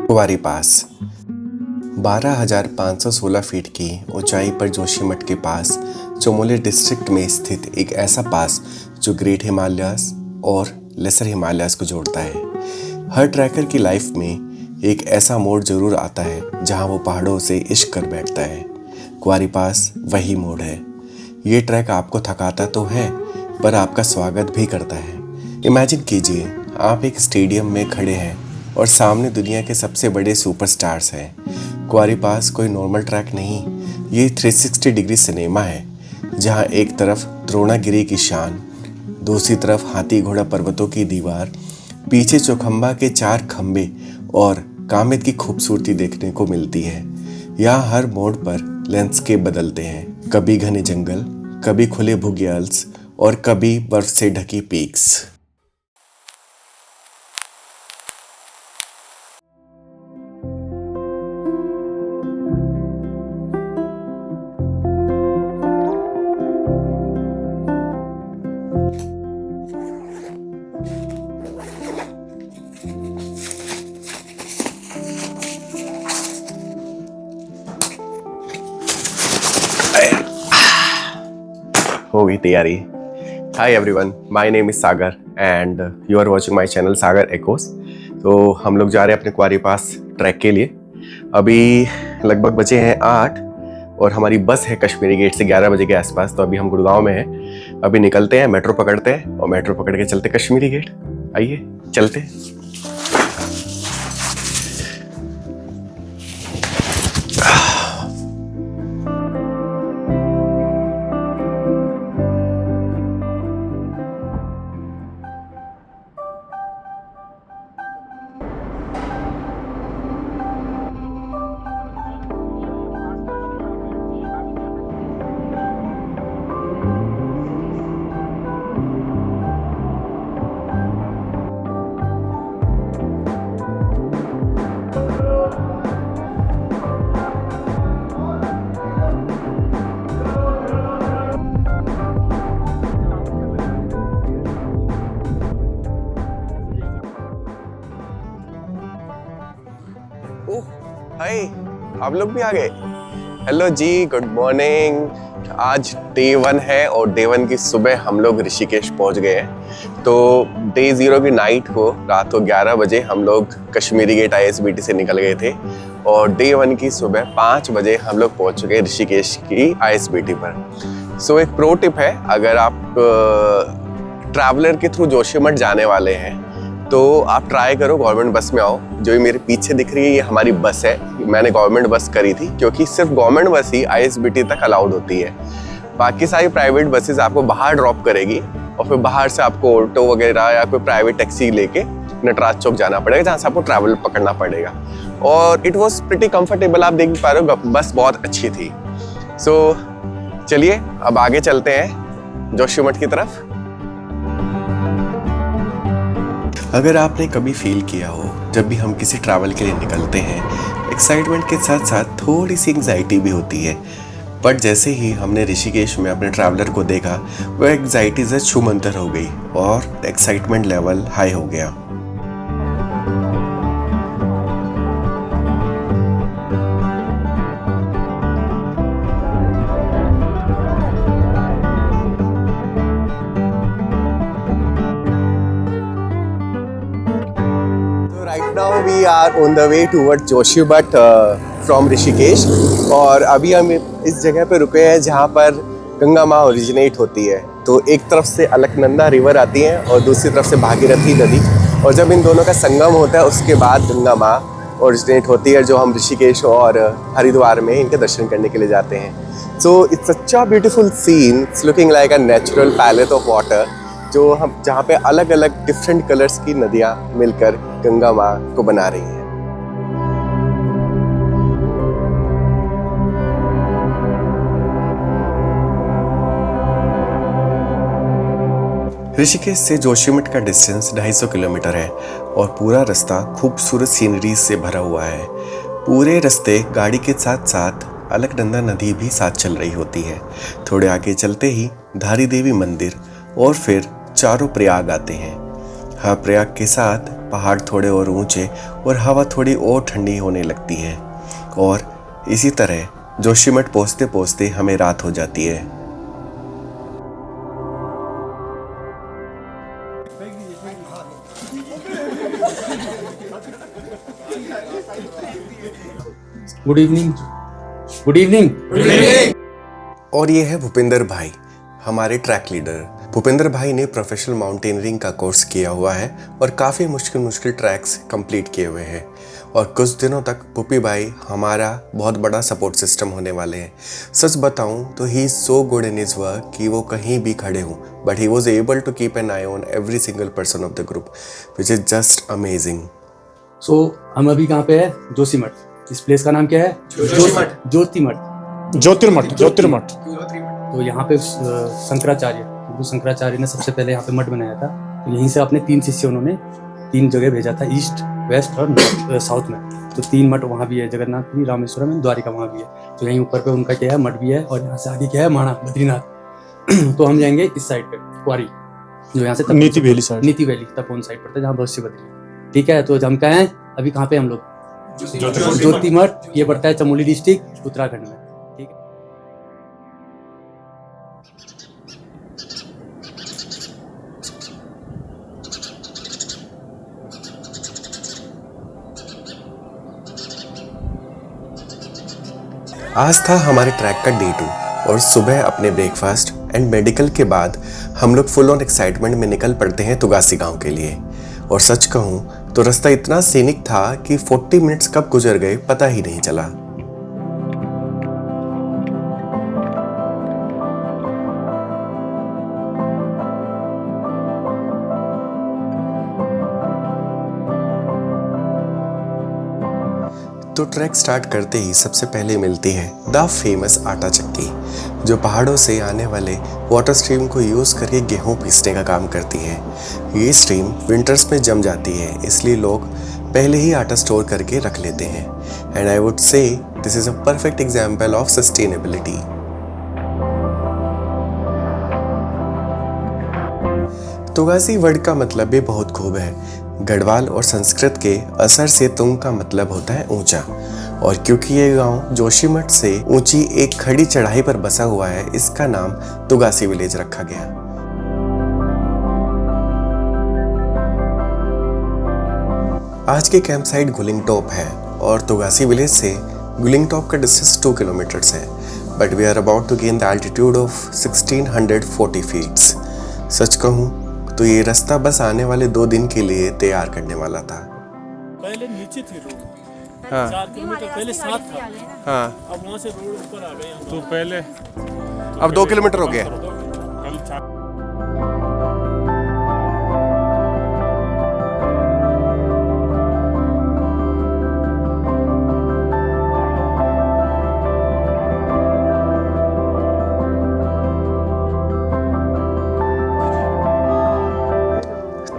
कुंवारी पास 12,516 फीट की ऊंचाई पर जोशीमठ के पास चमोली डिस्ट्रिक्ट में स्थित एक ऐसा पास जो ग्रेट हिमालयाज और लेसर हिमालयाज को जोड़ता है। हर ट्रैकर की लाइफ में एक ऐसा मोड़ जरूर आता है जहां वो पहाड़ों से इश्क कर बैठता है। कुंवारी पास वही मोड़ है। ये ट्रैक आपको थकाता तो है पर आपका स्वागत भी करता है। इमेजिन कीजिए आप एक स्टेडियम में खड़े हैं और सामने दुनिया के सबसे बड़े सुपरस्टार्स हैं। कुंवारी पास कोई नॉर्मल ट्रैक नहीं, ये 360 डिग्री सिनेमा है जहां एक तरफ द्रोणागिरी की शान, दूसरी तरफ हाथी घोड़ा पर्वतों की दीवार, पीछे चौखंबा के 4 खंबे और कामिद की खूबसूरती देखने को मिलती है। यहाँ हर मोड़ पर लैंडस्केप बदलते हैं, कभी घने जंगल, कभी खुले बुग्याल्स और कभी बर्फ से ढकी पीक्स। हो गई तैयारी। Hi everyone, my name is Sagar and you are watching my channel Sagar echoes. तो हम लोग जा रहे हैं अपने कुंवारी पास ट्रैक के लिए। अभी लगभग बजे हैं 8 और हमारी बस है कश्मीरी गेट से 11 बजे के आसपास। तो अभी हम गुड़गांव में हैं। अभी निकलते हैं, मेट्रो पकड़ते हैं और मेट्रो पकड़ के चलते कश्मीरी गेट। आइए चलते हैं। हाय, आप लोग भी आ गए। हेलो जी, गुड मॉर्निंग। आज डे 1 है और डे 1 की सुबह हम लोग ऋषिकेश पहुंच गए हैं। तो डे 0 की नाइट को रात को 11 बजे हम लोग कश्मीरी गेट ISBT से निकल गए थे और डे 1 की सुबह 5 बजे हम लोग पहुंच चुके ऋषिकेश की ISBT पर। सो एक प्रो टिप है, अगर आप ट्रैवलर के थ्रू जोशीमठ जाने वाले हैं तो आप ट्राई करो गवर्नमेंट बस में आओ। जो ये मेरे पीछे दिख रही है ये हमारी बस है। मैंने गवर्नमेंट बस करी थी क्योंकि सिर्फ गवर्नमेंट बस ही ISBT तक अलाउड होती है। बाकी सारी प्राइवेट बसेस आपको बाहर ड्रॉप करेगी और फिर बाहर से आपको ऑटो वगैरह या कोई प्राइवेट टैक्सी लेके नटराज चौक जाना पड़ेगा जहाँ से आपको ट्रैवल पकड़ना पड़ेगा। और इट वॉज प्रिटी कम्फर्टेबल, आप देख पा रहे हो बस बहुत अच्छी थी। सो चलिए अब आगे चलते हैं जोशीमठ की तरफ। अगर आपने कभी फील किया हो जब भी हम किसी ट्रैवल के लिए निकलते हैं, एक्साइटमेंट के साथ साथ थोड़ी सी एंग्जाइटी भी होती है। बट जैसे ही हमने ऋषिकेश में अपने ट्रैवलर को देखा, वह एंग्जाइटी से छूमंतर हो गई और एक्साइटमेंट लेवल हाई हो गया। Now we are on the way towards Joshimath from Rishikesh और अभी हम इस जगह पे रुके हैं जहाँ पर गंगा माँ ओरिजिनेट होती है। तो एक तरफ से अलकनंदा रिवर आती है और दूसरी तरफ से भागीरथी नदी, और जब इन दोनों का संगम होता है उसके बाद गंगा माँ ओरिजिनेट होती है, जो हम ऋषिकेश और हरिद्वार में इनके दर्शन करने के लिए जाते हैं। So it's such a beautiful scene, it's looking like a natural palette of water, जो हम जहाँ पे अलग अलग डिफरेंट कलर्स की नदियाँ मिलकर गंगा माँ को बना रही हैं। ऋषिकेश से जोशीमठ का डिस्टेंस 250 किलोमीटर है और पूरा रास्ता खूबसूरत सीनरी से भरा हुआ है। पूरे रास्ते गाड़ी के साथ साथ अलकनंदा नदी भी साथ चल रही होती है। थोड़े आगे चलते ही धारी देवी मंदिर और फिर चारों प्रयाग आते हैं। हर प्रयाग के साथ पहाड़ थोड़े और ऊंचे और हवा थोड़ी और ठंडी होने लगती है और इसी तरह जोशीमठ पहुंचते पहुंचते हमें रात हो जाती है। Good evening. Good evening. और ये है भूपेंद्र भाई, हमारे ट्रैक लीडर। भूपेंद्र भाई ने प्रोफेशनल माउंटेनियरिंग का कोर्स किया हुआ है और काफ़ी मुश्किल ट्रैक्स कंप्लीट किए हुए हैं और कुछ दिनों तक पुपी भाई हमारा बहुत बड़ा सपोर्ट सिस्टम होने वाले हैं। सच बताऊं तो he is so good in his work कि वो कहीं भी खड़े हों, but he was able to keep an eye on every single person of the group, which is just amazing. So हम अभी कहाँ पे है? जोशीमठ। इस प्लेस का नाम क्या है? ज्योतिर्मठ। तो यहाँ पे शंकराचार्य, गुरु शंकराचार्य ने सबसे पहले यहाँ पे मठ बनाया था। तो यहीं से अपने 3 शिष्य उन्होंने 3 जगह भेजा था, ईस्ट, वेस्ट और साउथ में। तो 3 मठ वहाँ भी है, जगन्नाथपुरी, रामेश्वरम एंड द्वारिका वहाँ भी है। तो यहीं ऊपर पे उनका क्या है, मठ भी है। और यहाँ से आगे क्या है, माणा, बद्रीनाथ। तो हम जाएंगे इस साइड पे, कुआरी, जो यहाँ से नीति वैली साइड, नीति वैली तपोवन साइड पड़ता है, जहाँ बहुत सी बद्री। ठीक है, तो हम कहाँ हैं अभी, कहाँ पे हम लोग? ज्योतिमठ। ये पड़ता है चमोली डिस्ट्रिक्ट, उत्तराखंड में। ठीक है। आज था हमारे ट्रैक का डे 2 और सुबह अपने ब्रेकफास्ट एंड मेडिकल के बाद हम लोग फुल ऑन एक्साइटमेंट में निकल पड़ते हैं तुगासी गांव के लिए। और सच कहूँ तो रास्ता इतना सीनिक था कि 40 मिनट्स कब गुजर गए पता ही नहीं चला। तो ट्रैक स्टार्ट करते ही सबसे पहले मिलती है द फेमस आटा चक्की, जो पहाड़ों से आने वाले वाटर स्ट्रीम को यूज़ करके गेहूं पीसने का काम करती है। ये स्ट्रीम विंटर्स में जम जाती है, इसलिए लोग पहले ही आटा स्टोर करके रख लेते हैं। And I would say this is a perfect example of sustainability. Tugasi word का मतलब भी बहुत खूब है। गढ़वाल और संस्कृत के असर से तुंग का मतलब होता है ऊंचा, और क्योंकि ये गांव जोशीमठ से ऊंची एक खड़ी चढ़ाई पर बसा हुआ है, इसका नाम तुगासी विलेज रखा गया। आज के कैंप साइट गुलिंग टॉप है और तुगासी विलेज से गुलिंग टॉप का डिस्टेंस 2 किलोमीटर्स है, but we are about to gain the altitude of 1640 feets. सच कहूँ तो ये रास्ता बस आने वाले 2 दिन के लिए तैयार करने वाला था। पहले नीचे थी रोड, हाँ 4 किलोमीटर पहले साथ था। हाँ, अब वहाँ से रोड ऊपर आ गए। तो पहले अब 2 किलोमीटर हो गया। कल 4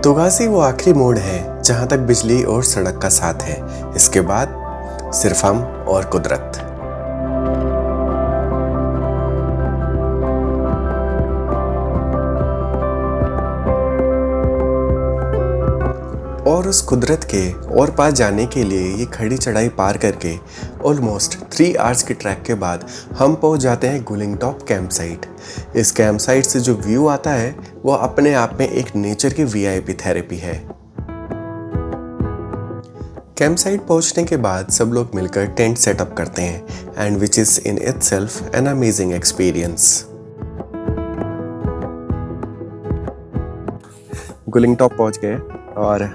तुगासी वो आखिरी मोड़ है जहां तक बिजली और सड़क का साथ है। इसके बाद सिर्फ हम और कुदरत। और उस कुदरत के और पास जाने के लिए ये खड़ी चढ़ाई पार करके ऑलमोस्ट 3 आवर्स के ट्रैक के बाद हम पहुंच जाते हैं गुलिंग टॉप कैंप साइट। इस कैंप साइट से जो व्यू आता है वो अपने आप में एक नेचर की वीआईपी थेरेपी है। कैंप साइट पहुंचने के बाद सब लोग मिलकर टेंट सेटअप करते हैं and which is in itself an amazing experience. Guling top पहुंच गए और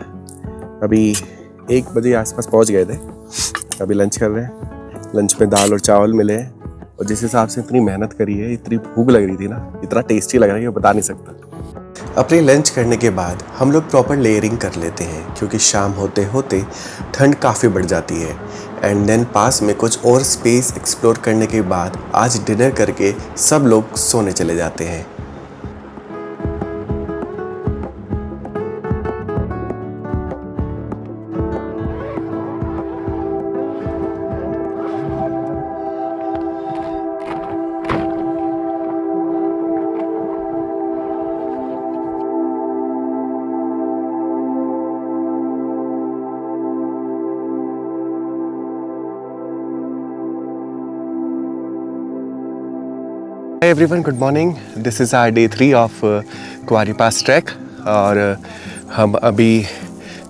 अभी 1 बजे आसपास पहुंच गए थे। अभी लंच कर रहे हैं। लंच में दाल और चावल मिले हैं और जिस हिसाब से इतनी मेहनत करी है, इतनी भूख लग रही थी ना, इतना टेस्टी लग रहा है, ये बता नहीं सकता। अपने लंच करने के बाद हम लोग प्रॉपर लेयरिंग कर लेते हैं क्योंकि शाम होते होते ठंड काफ़ी बढ़ जाती है। एंड देन पास में कुछ और स्पेस एक्सप्लोर करने के बाद आज डिनर करके सब लोग सोने चले जाते हैं। Hi everyone, good morning. This is our day 3 of Kuari pass track और हम अभी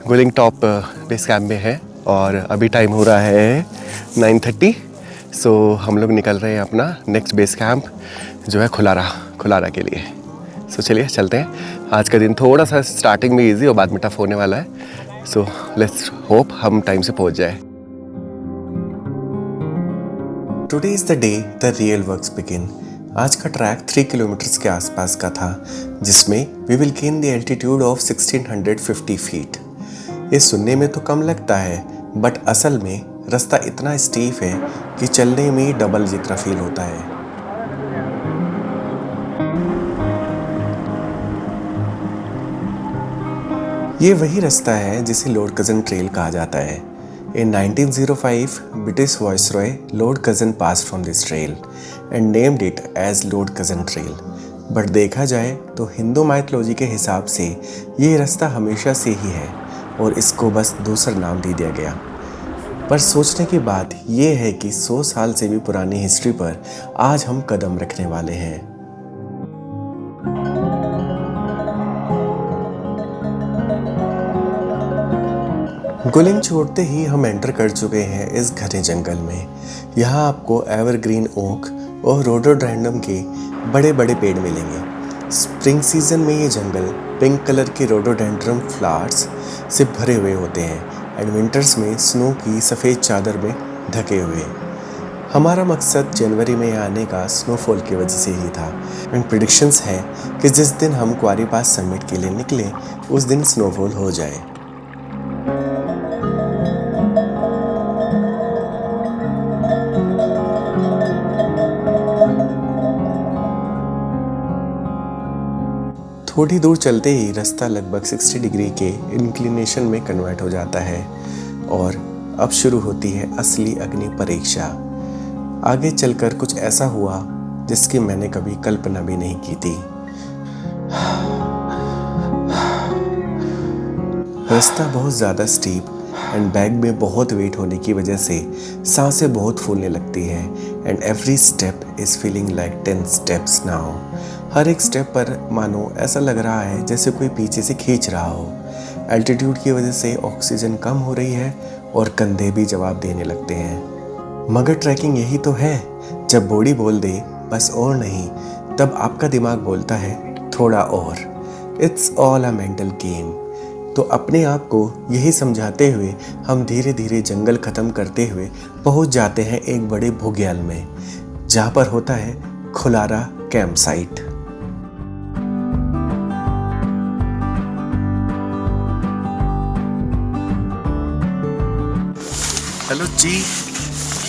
गुलिंग टॉप बेस कैंप में हैं और अभी टाइम हो रहा है 9:30. सो हम लोग निकल रहे हैं अपना नेक्स्ट बेस कैंप जो है खुलारा के लिए. सो चलिए चलते हैं. आज का दिन थोड़ा सा स्टार्टिंग में इजी और बाद में टफ होने वाला है. सो लेट्स होप हम टाइम से पहुंच जाए. Today is the day the real works begin. आज का ट्रैक 3 किलोमीटर्स के आसपास का था जिसमें we will gain the altitude of 1650 feet. ये सुनने में तो कम लगता है बट असल में रास्ता इतना स्टीफ है कि चलने में डबल जितना फील होता है. ये वही रास्ता है जिसे लॉर्ड कर्जन ट्रेल कहा जाता है. In 1905, British Viceroy Lord Curzon passed from this trail and named it as Lord Curzon Trail. But देखा जाए तो हिंदू माइथोलॉजी के हिसाब से ये रास्ता हमेशा से ही है और इसको बस दूसरा नाम दे दिया गया. पर सोचने की बात ये है कि 100 साल से भी पुरानी हिस्ट्री पर आज हम कदम रखने वाले हैं. गुलिंग छोड़ते ही हम एंटर कर चुके हैं इस घने जंगल में. यहाँ आपको एवरग्रीन ओक और रोडोडेंड्रन के बड़े बड़े पेड़ मिलेंगे. स्प्रिंग सीजन में ये जंगल पिंक कलर के रोडोडेंड्रन फ्लावर्स से भरे हुए होते हैं एंड विंटर्स में स्नो की सफ़ेद चादर में ढके हुए. हमारा मकसद जनवरी में आने का स्नोफॉल की वजह से ही था एंड प्रेडिक्शंस है कि जिस दिन हम क्वारी पास समिट के लिए निकले उस दिन स्नोफॉल हो जाए. थोड़ी दूर चलते ही रास्ता लगभग 60 डिग्री के इंक्लिनेशन में कन्वर्ट हो जाता है और अब शुरू होती है असली अग्नि परीक्षा. आगे चलकर कुछ ऐसा हुआ जिसकी मैंने कभी कल्पना भी नहीं की थी. रास्ता बहुत ज़्यादा स्टीप एंड बैग में बहुत वेट होने की वजह से सांसें बहुत फूलने लगती हैं and every step is feeling like 10 steps now. हर एक स्टेप पर मानो ऐसा लग रहा है जैसे कोई पीछे से खींच रहा हो. एल्टीट्यूड की वजह से ऑक्सीजन कम हो रही है और कंधे भी जवाब देने लगते हैं. मगर ट्रैकिंग यही तो है, जब बॉडी बोल दे बस और नहीं तब आपका दिमाग बोलता है थोड़ा और. It's all a mental game. तो अपने आप को यही समझाते हुए हम धीरे धीरे जंगल ख़त्म करते हुए पहुंच जाते हैं एक बड़े बुग्याल में जहाँ पर होता है Khulara camp site. Hello ji,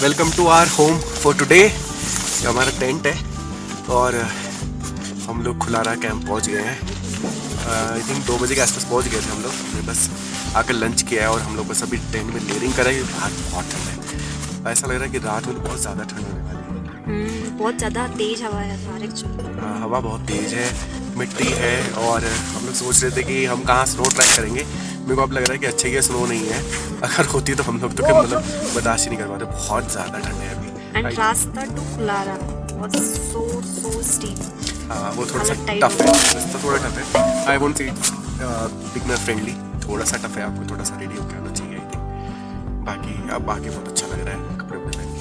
welcome to our home for today. हमारा टेंट है और हम लोग खुलारा कैंप पहुंच गए हैं. आई थिंक 2 बजे के आसपास पहुंच गए थे हम लोग. हमने बस आकर लंच किया है और हम लोग बस अभी टेंट में लेयरिंग करा है. बहुत ठंड है. ऐसा लग रहा है कि रात में बहुत ज़्यादा ठंड होने वाली है. बहुत ज़्यादा तेज हवा है बाहर एक्चुअली. हवा बहुत तेज़ है, मिट्टी है और हम लोग सोच रहे थे कि हम कहाँ स्नो ट्राई करेंगे. मेरे को अब लग रहा है कि अच्छे ये स्नो नहीं है. अगर होती तो हम लोग तो मतलब बर्दाश्त ही नहीं कर पाते. बहुत ज़्यादा ठंड है अभी. एंड रास्ता टू खुलारा वाज सो स्टीप. हाँ, वो थोड़ा सा टफ है. रास्ता थोड़ा टफ है. I won't say beginner friendly. थोड़ा सा टफ है. आपको थोड़ा सा रेडी होकर आना चाहिए आई थिंक. बाकी अब आके बहुत अच्छा लग रहा है. कपड़े वपड़े पहन के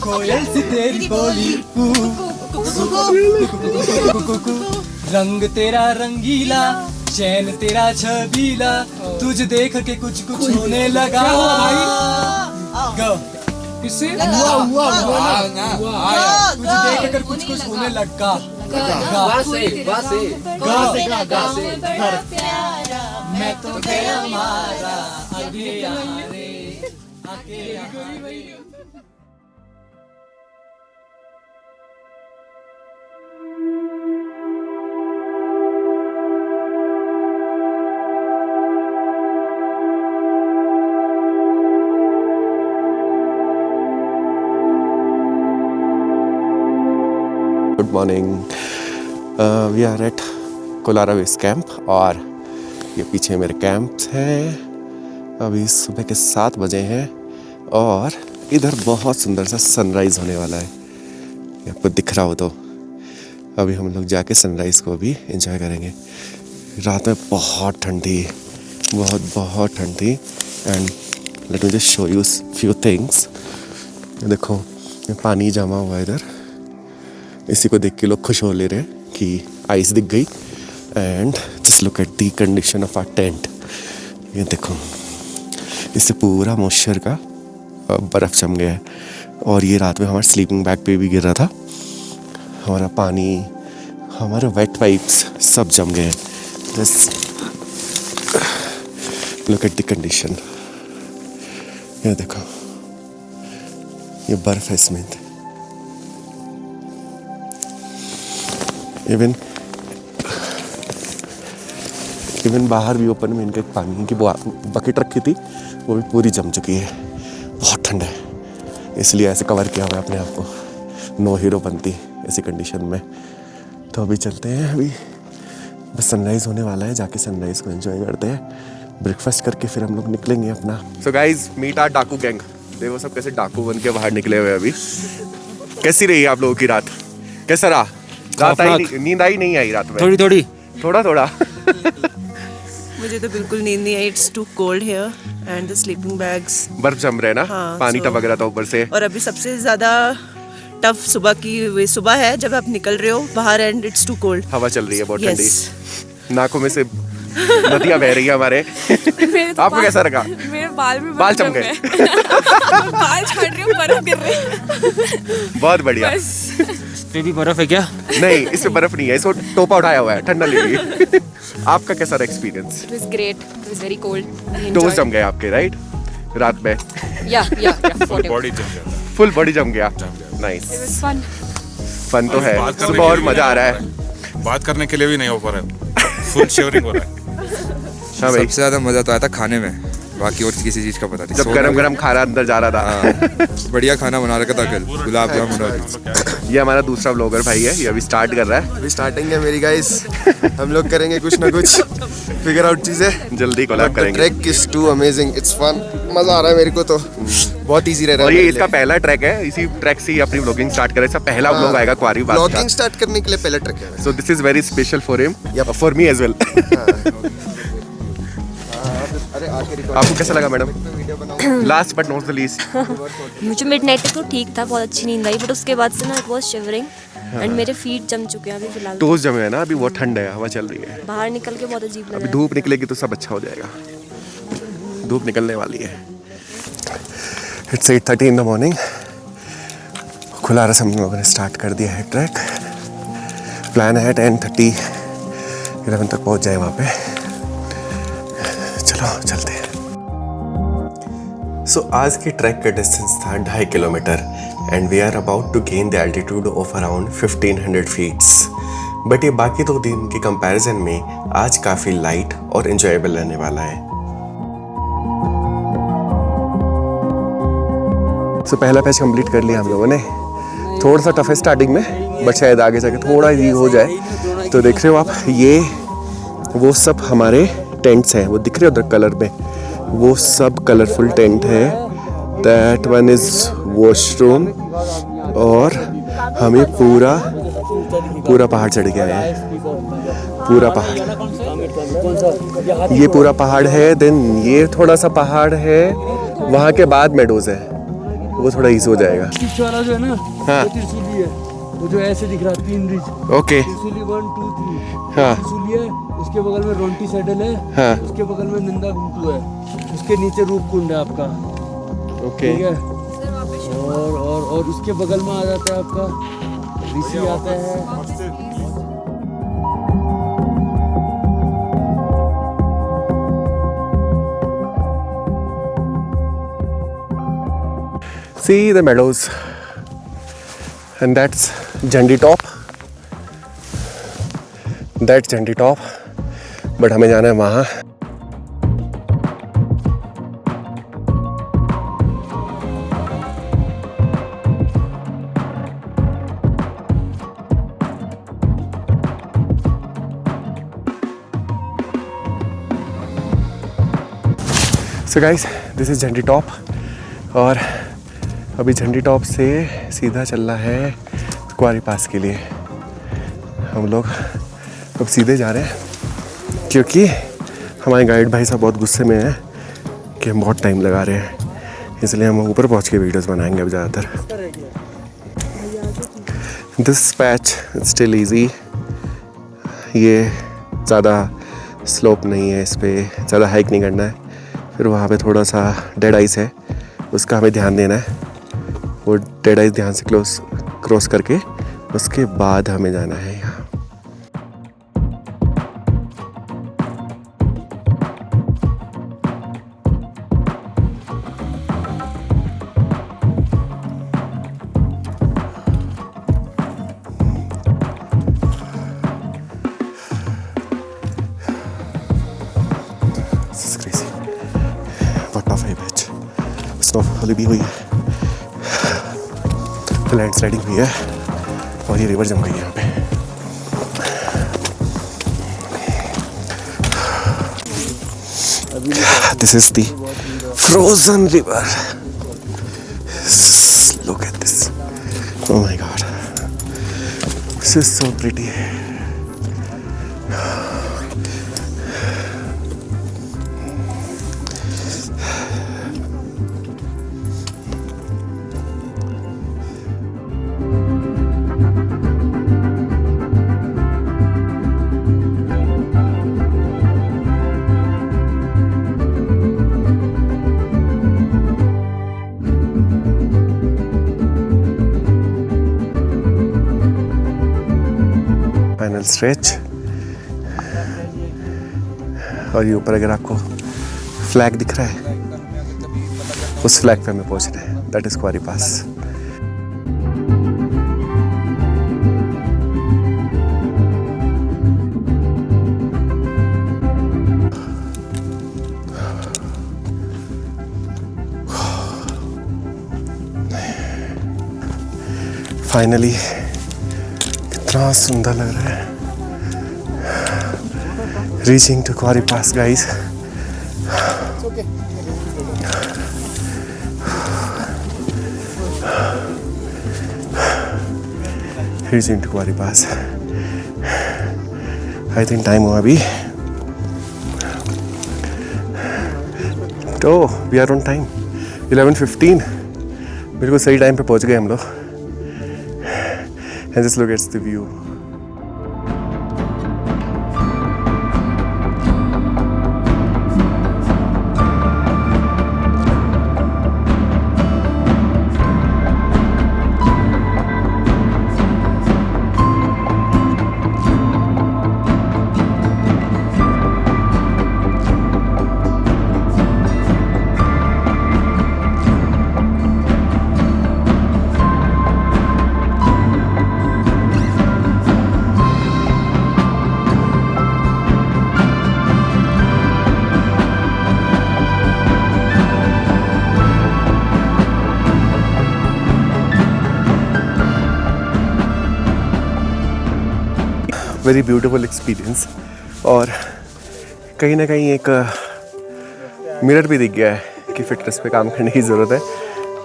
कोयल सी तेरी बोली रंग तेरा रंगीला चैन तेरा छबीला तुझे देख के कुछ होने लगा. किससे तुझे देख कर कुछ होने लगा. मैं तो गया मारा आगे good morning. We are at Khulara base camp और ये पीछे मेरे कैंप्स हैं अभी सुबह के 7 बजे हैं और इधर बहुत सुंदर सा सनराइज़ होने वाला है, ये आपको दिख रहा हो तो। अभी हम लोग जाके सनराइज़ को भी एंजॉय करेंगे। रात में बहुत ठंडी, बहुत ठंड थी। And let me just show you few things. देखो ये पानी जमा हुआ है इधर, इसी को देख के लोग खुश हो ले रहे हैं कि आइस दिख गई। And just look at the condition of our tent. ये देखो, इससे पूरा मॉइस्चर का बर्फ़ जम गया है। और ये रात में हमारे स्लीपिंग बैग पे भी गिर रहा था। हमारा पानी, हमारे वेट वाइप्स सब जम गए हैं। Just look at the condition. ये देखो, ये बर्फ है इसमें। इवन बाहर भी ओपन में इनका एक पानी की बकेट रखी थी, वो भी पूरी जम चुकी है। बहुत ठंड है, इसलिए ऐसे कवर किया हुआ है अपने आप को, नो हीरो बनती ऐसी कंडीशन में। तो अभी चलते हैं, अभी बस सनराइज़ होने वाला है, जाके सनराइज़ को एंजॉय करते हैं। ब्रेकफास्ट करके फिर हम लोग निकलेंगे अपना। सो गाइज, मीट आर डाकू गैंग। देखो सब कैसे डाकू बन के बाहर निकले हुए अभी। कैसी रही आप लोगों की रात? कैसा रहा? रात आई, नींद आई नहीं आई रात में? थोड़ा मुझे तो बिल्कुल नींद नहीं आई। It's too cold here and the sleeping bags बर्फ जम रहे ना। हाँ, पानी टपक रहा था ऊपर से। और अभी सबसे ज्यादा टफ सुबह है जब आप निकल रहे हो बाहर एंड इट्स टू कोल्ड। हवा चल रही है बहुत Yes. ठंडी, नाकों में से नदियां बह रही है हमारे। आपको कैसा लगा? मेरे बाल भी बाल चम गए। बाल छाट रही हूँ, बर्फ गिर रही है। बहुत बढ़िया। पे भी बर्फ है क्या? नहीं, इसमें बर्फ नहीं है, इसको टोपा उठाया हुआ है, ठंडा ले रही। आपका कैसा रहा experience? It was great. It was very cold. I toss enjoyed. जम गए आपके, राइट? रात में Yeah, whatever. बॉडी जम जाता है। फुल बॉडी जम गया। Nice, It was fun. Fun तो है। बात करने सुबह के और लिए भी मजा आ नहीं रहा हो है। बात करने के लिए भी नहीं हो पा रहा है, फुल शिवरिंग हो रहा है। हाँ भाई, सबसे ज्यादा मजा तो आया था खाने में, बाकी और किसी चीज का पता नहीं। जब गरम गरम खाना अंदर जा रहा था। बढ़िया खाना बना रखा था कल, गुलाब जामुन और ये हमारा दूसरा ब्लॉगर भाई है, ये अभी स्टार्ट कर रहा है। अभी स्टार्टिंग है मेरी गाइस। हम लोग करेंगे कुछ ना कुछ, फिगर आउट चीजें। जल्दी कोलैब करेंगे। Track is too amazing, it's fun, मजा आ रहा है मेरे को तो। बहुत इजी रह रहा और है ये मेरे इसका लिए। पहला ट्रैक है, इसी ट्रैक से ही अपनी व्लॉगिंग स्टार्ट करे। इसका पहला व्लॉग आएगा क्वारी बात ब्लॉगिंग का। स्टार्ट करने के लिए पहला ट्रैक है। So this is very special for him, Yep. for me as well. अरे आके आपको कैसा लगा madam? Last but not the least, मुझे मिडनाइट तक तो ठीक था, बहुत अच्छी नींद आई, बट उसके बाद से ना इट वाज शिवरिंग एंड मेरे फीट जम चुके हैं अभी फिलहाल। टोस जमे है ना, अभी बहुत ठंड है, हवा चल रही है। बाहर निकल के बहुत अजीब लग अभी रहा है। धूप निकलेगी तो सब अच्छा हो जाएगा। धूप निकलने वाली है। It's 8:30 in the morning. खुलारस हम लोगों ने स्टार्ट कर दिया है ट्रैक। प्लान है 10:30 11 तक पहुंच जाए वहाँ पे। चलो चलते हैं। सो आज की ट्रैक का डिस्टेंस था 2.5 kilometre and we are about to gain the altitude of around 1500 feets. But ये बाकी 2 दिन के कंपैरिजन में आज काफ़ी लाइट और एंजॉयबल रहने वाला है। सो पहला पैच कंप्लीट कर लिया हम लोगों ने। थोड़ा सा टफ है स्टार्टिंग में, बट शायद आगे जाके थोड़ा इजी हो जाए। तो देख रहे हो आप, ये वो सब हमारे टेंट्स हैं, वो दिख रहे हो उधर कलर में, वो सब कलरफुल टेंट है। That one is washroom. और हमें पूरा पहाड़ चढ़ गया है, पूरा पहाड़। ये पूरा पहाड़ है, देन ये थोड़ा सा पहाड़ है, वहाँ के बाद मेडोज है, वो थोड़ा इजी हो जाएगा। वाला जो है ना, हाँ। वो त्रिशूली है, वो जो ऐसे दिख रहा है, 3 रिज। ओके, त्रिशूली 1 2 3। हाँ। त्रिशूली है, उसके बगल में रोंटी सैडल है, हाँ। उसके बगल में नंदा गुंटू है, उसके नीचे रूप कुंड है आपका, ओके। ठीक है। और उसके बगल में आ जाता है आपका ऋषि आता है। See the meadows, and that's Jandi Top. That's Jandi Top. But हमें जाना है वहाँ। सो गाइस दिस इज़ झंडी टॉप और अभी झंडी टॉप से सीधा चलना है क्वारी पास के लिए। हम लोग अब सीधे जा रहे हैं क्योंकि हमारे गाइड भाई साहब बहुत गुस्से में हैं कि हम बहुत टाइम लगा रहे हैं, इसलिए हम ऊपर पहुंच के वीडियोस बनाएंगे अब ज़्यादातर। दिस पैच स्टिल इजी, ये ज़्यादा स्लोप नहीं है, इस पर ज़्यादा हाइक नहीं करना है। फिर वहाँ पे थोड़ा सा डेड आइस है, उसका हमें ध्यान देना है। वो डेड आइस ध्यान से क्रॉस करके उसके बाद हमें जाना है यहाँ। स्नोफॉल भी हुई है, लैंडस्लाइडिंग हुई है और ये रिवर जम गई है यहाँ पे। This is the frozen river, look at this, oh my God, this is so pretty. Final stretch, और ये ऊपर अगर आपको फ्लैग दिख रहा है, उस फ्लैग पे हमें पहुंचना है, that is Kuari pass. Finally कितना सुंदर लग रहा है। Reaching to Kuari pass guys. Reaching to Kuari pass. I think time हुआ अभी, तो वी आर ऑन टाइम 11:15, बिल्कुल सही टाइम पे पहुंच गए हम लोग। And just look at the view. Very beautiful experience, और कहीं ना कहीं एक मिरर भी दिख गया है कि फिटनेस पे काम करने की ज़रूरत है,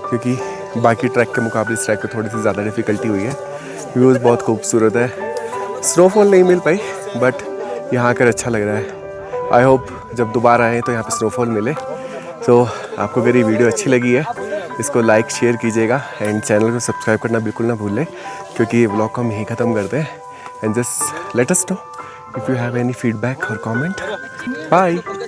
क्योंकि बाकी ट्रैक के मुकाबले इस ट्रैक पे थोड़ी सी ज़्यादा डिफ़िकल्टी हुई है। व्यूज़ बहुत खूबसूरत है, स्नोफॉल नहीं मिल पाई बट यहाँ आकर अच्छा लग रहा है। आई होप जब दोबारा आए तो यहाँ पे स्नोफॉल मिले। तो आपको मेरी वीडियो अच्छी लगी है, इसको लाइक शेयर कीजिएगा एंड चैनल को सब्सक्राइब करना बिल्कुल ना भूलें, क्योंकि ये व्लॉग को हम यहीं ख़त्म करते हैं। And just let us know if you have any feedback or comment. Bye.